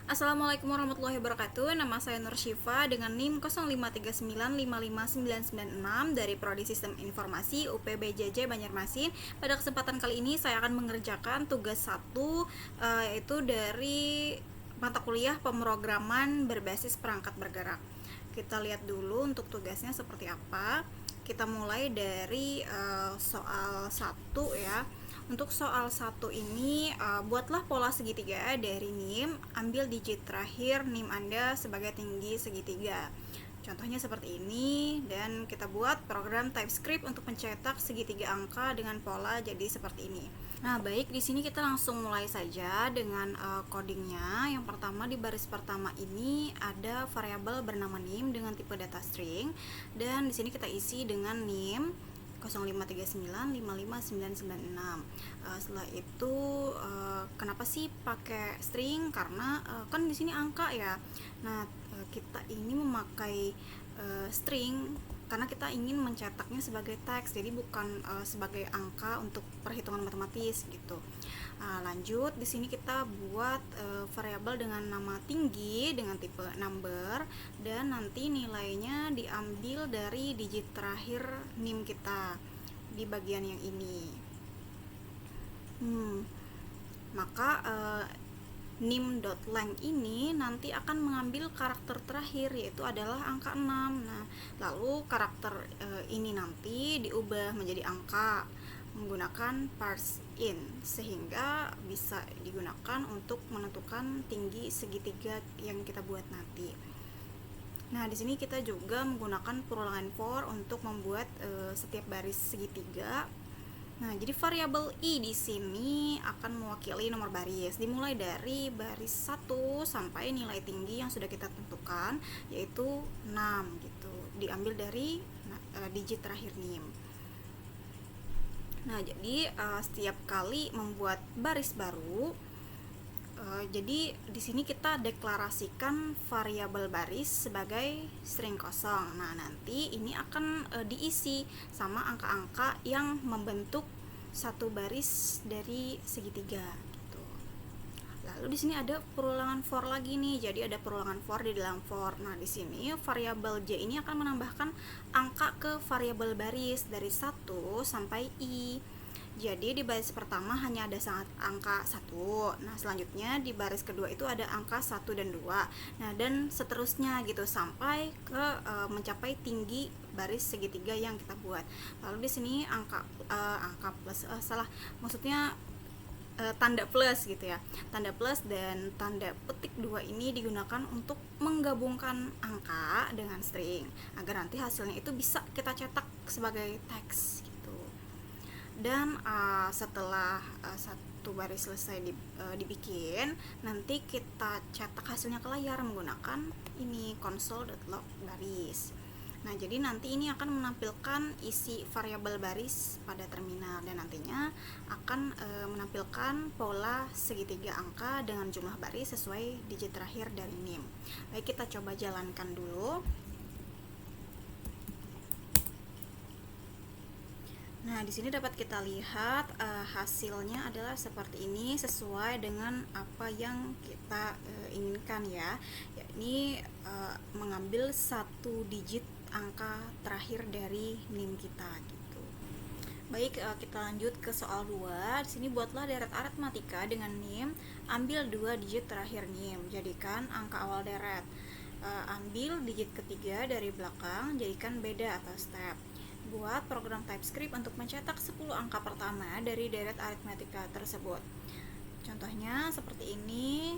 Assalamualaikum warahmatullahi wabarakatuh. Nama saya Nur Syifa dengan NIM 053955996 dari Prodi Sistem Informasi UPBJJ Banjarmasin. Pada kesempatan kali ini saya akan mengerjakan tugas 1 yaitu dari mata kuliah pemrograman berbasis perangkat bergerak. Kita lihat dulu untuk tugasnya seperti apa. Kita mulai dari soal 1 ya. Untuk soal 1 ini, buatlah pola segitiga dari NIM, ambil digit terakhir NIM Anda sebagai tinggi segitiga. Contohnya seperti ini, dan kita buat program TypeScript untuk mencetak segitiga angka dengan pola jadi seperti ini. Nah, baik, di sini kita langsung mulai saja dengan codingnya. Yang pertama, di baris pertama ini ada variabel bernama NIM dengan tipe data string, dan di sini kita isi dengan NIM 053955996. Setelah itu kenapa sih pakai string? Karena kan di sini angka ya. Nah, kita ini memakai string karena kita ingin mencetaknya sebagai teks, jadi bukan sebagai angka untuk perhitungan matematis gitu. Lanjut, di sini kita buat variabel dengan nama tinggi dengan tipe number, dan nanti nilainya diambil dari digit terakhir NIM kita di bagian yang ini. Maka nim.length ini nanti akan mengambil karakter terakhir, yaitu adalah angka 6. Nah, lalu karakter ini nanti diubah menjadi angka menggunakan parse in, sehingga bisa digunakan untuk menentukan tinggi segitiga yang kita buat nanti. Nah, di sini kita juga menggunakan perulangan for untuk membuat setiap baris segitiga. Nah, jadi variabel i di sini akan mewakili nomor baris, dimulai dari baris 1 sampai nilai tinggi yang sudah kita tentukan, yaitu 6 gitu. Diambil dari digit terakhir NIM. Nah, jadi setiap kali membuat baris baru, jadi di sini kita deklarasikan variabel baris sebagai string kosong. Nah, nanti ini akan diisi sama angka-angka yang membentuk satu baris dari segitiga gitu. Lalu di sini ada perulangan for lagi nih. Jadi ada perulangan for di dalam for. Nah, di sini variabel j ini akan menambahkan angka ke variabel baris dari 1 sampai i. Jadi di baris pertama hanya ada angka 1. Nah, selanjutnya di baris kedua itu ada angka 1 dan 2. Nah, dan seterusnya gitu sampai ke mencapai tinggi baris segitiga yang kita buat. Lalu di sini angka plus maksudnya tanda plus gitu ya. Tanda plus dan tanda petik 2 ini digunakan untuk menggabungkan angka dengan string agar nanti hasilnya itu bisa kita cetak sebagai teks gitu. Dan setelah satu baris selesai dibikin, nanti kita cetak hasilnya ke layar menggunakan ini console.log baris. Nah, jadi nanti ini akan menampilkan isi variabel baris pada terminal, dan nantinya akan menampilkan pola segitiga angka dengan jumlah baris sesuai digit terakhir dari NIM. Baik, kita coba jalankan dulu. Nah, di sini dapat kita lihat hasilnya adalah seperti ini, sesuai dengan apa yang kita inginkan ya, yakni mengambil satu digit angka terakhir dari NIM kita gitu. Baik, kita lanjut ke soal 2. Di sini buatlah deret aritmatika dengan NIM, ambil 2 digit terakhir NIM, jadikan angka awal deret. Ambil digit ketiga dari belakang, jadikan beda atau step. Buat program TypeScript untuk mencetak 10 angka pertama dari deret aritmatika tersebut. Contohnya seperti ini.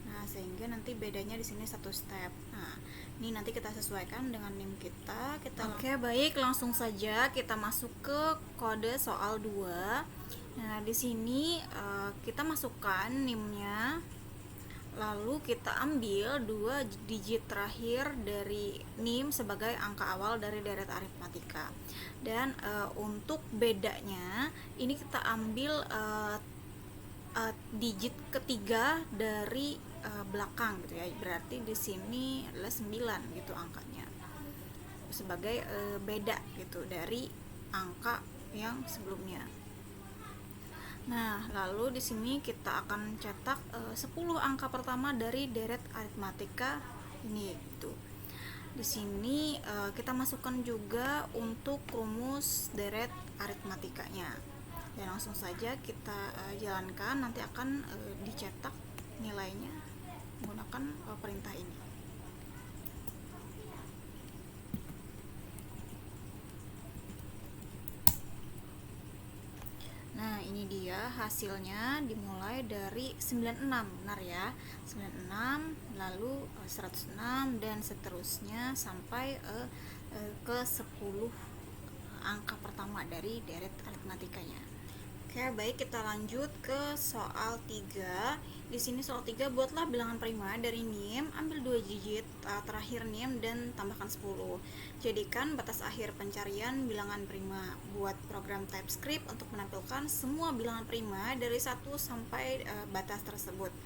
Nah, sehingga nanti bedanya di sini satu step. Nah, ini nanti kita sesuaikan dengan NIM kita. Oke, baik, langsung saja kita masuk ke kode soal 2. Nah, di sini kita masukkan NIM-nya. Lalu kita ambil 2 digit terakhir dari NIM sebagai angka awal dari deret aritmatika. Dan untuk bedanya ini kita ambil digit ketiga dari belakang gitu ya. Berarti di sini adalah 9 gitu angkanya. Sebagai beda gitu dari angka yang sebelumnya. Nah, lalu di sini kita akan cetak 10 angka pertama dari deret aritmatika ini gitu. Di sini kita masukkan juga untuk rumus deret aritmatikanya. Dan langsung saja kita jalankan, nanti akan dicetak nilainya menggunakan perintah ini. Nah, ini dia hasilnya dimulai dari 96, benar ya. 96 lalu 106 dan seterusnya sampai ke 10 angka pertama dari deret aritmatikanya. Oke, baik, kita lanjut ke soal 3. Di sini soal 3, buatlah bilangan prima dari NIM, ambil 2 digit terakhir NIM dan tambahkan 10. Jadikan batas akhir pencarian bilangan prima. Buat program TypeScript untuk menampilkan semua bilangan prima dari 1 sampai batas tersebut.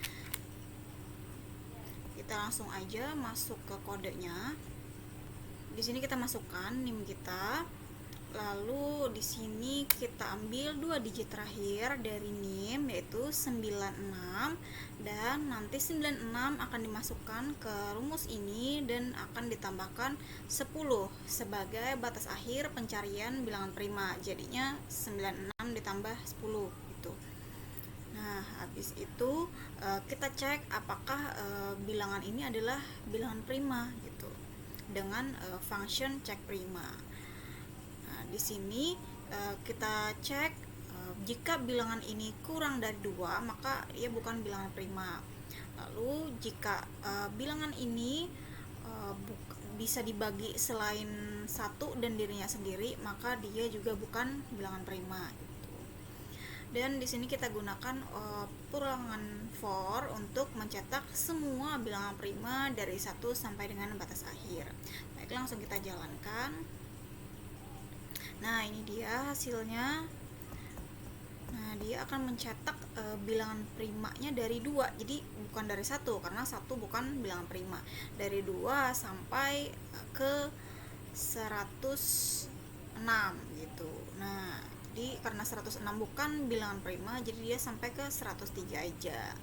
Kita langsung aja masuk ke kodenya. Di sini kita masukkan NIM kita. Lalu di sini kita ambil 2 digit terakhir dari NIM, yaitu 96, dan nanti 96 akan dimasukkan ke rumus ini dan akan ditambahkan 10 sebagai batas akhir pencarian bilangan prima. Jadinya 96 ditambah 10 gitu. Nah, habis itu kita cek apakah bilangan ini adalah bilangan prima gitu dengan function check prima. Di sini kita cek jika bilangan ini kurang dari 2, maka ia bukan bilangan prima. Lalu jika bilangan ini bisa dibagi selain 1 dan dirinya sendiri, maka dia juga bukan bilangan prima gitu. Dan di sini kita gunakan ulangan for untuk mencetak semua bilangan prima dari 1 sampai dengan batas akhir. Baik, langsung kita jalankan. Nah, ini dia hasilnya. Nah, dia akan mencetak bilangan primanya dari 2. Jadi bukan dari 1, karena 1 bukan bilangan prima. Dari 2 sampai ke 106 gitu. Nah, jadi karena 106 bukan bilangan prima, jadi dia sampai ke 103 aja.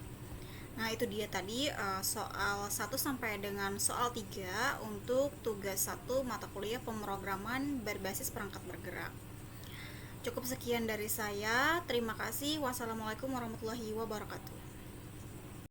Nah, itu dia tadi soal 1 sampai dengan soal 3 untuk tugas 1 mata kuliah pemrograman berbasis perangkat bergerak. Cukup sekian dari saya. Terima kasih. Wassalamualaikum warahmatullahi wabarakatuh.